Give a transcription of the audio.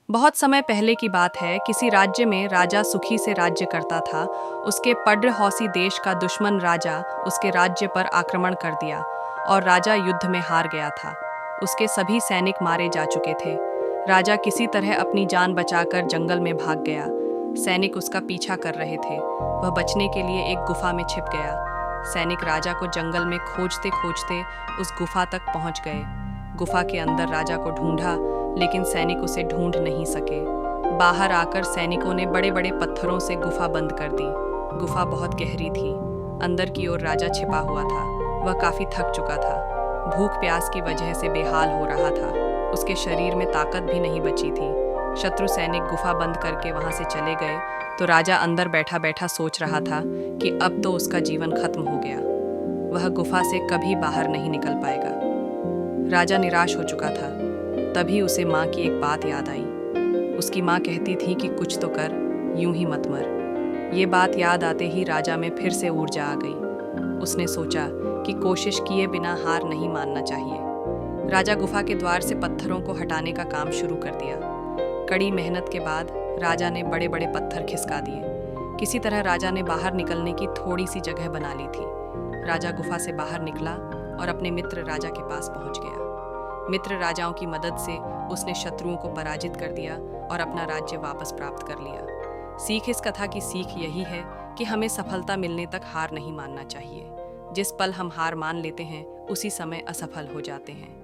बहुत समय पहले की बात है। किसी राज्य में राजा सुखी से राज्य करता था। उसके पड्रहौसी देश का दुश्मन राजा उसके राज्य पर आक्रमण कर दिया और राजा युद्ध में हार गया था। उसके सभी सैनिक मारे जा चुके थे। राजा किसी तरह अपनी जान बचाकर जंगल में भाग गया। सैनिक उसका पीछा कर रहे थे। वह बचने के लिए एक गुफा में छिप गया। सैनिक राजा को जंगल में खोजते खोजते उस गुफा तक पहुंच गए। गुफा के अंदर राजा को ढूंढा, लेकिन सैनिक उसे ढूंढ नहीं सके। बाहर आकर सैनिकों ने बड़े बड़े पत्थरों से गुफा बंद कर दी। गुफा बहुत गहरी थी। अंदर की ओर राजा छिपा हुआ था। वह काफी थक चुका था। भूख प्यास की वजह से बेहाल हो रहा था। उसके शरीर में ताकत भी नहीं बची थी। शत्रु सैनिक गुफा बंद करके वहां से चले गए तो राजा अंदर बैठा बैठा सोच रहा था कि अब तो उसका जीवन खत्म हो गया। वह गुफा से कभी बाहर नहीं निकल पाएगा। राजा निराश हो चुका था। तभी उसे माँ की एक बात याद आई। उसकी माँ कहती थी कि कुछ तो कर, यूं ही मत मर। ये बात याद आते ही राजा में फिर से ऊर्जा आ गई। उसने सोचा कि कोशिश किए बिना हार नहीं मानना चाहिए। राजा गुफा के द्वार से पत्थरों को हटाने का काम शुरू कर दिया। कड़ी मेहनत के बाद राजा ने बड़े बड़े पत्थर खिसका दिए। किसी तरह राजा ने बाहर निकलने की थोड़ी सी जगह बना ली थी। राजा गुफा से बाहर निकला और अपने मित्र राजा के पास पहुंच गया। मित्र राजाओं की मदद से उसने शत्रुओं को पराजित कर दिया और अपना राज्य वापस प्राप्त कर लिया। सीख इस कथा की सीख यही है कि हमें सफलता मिलने तक हार नहीं मानना चाहिए। जिस पल हम हार मान लेते हैं, उसी समय असफल हो जाते हैं।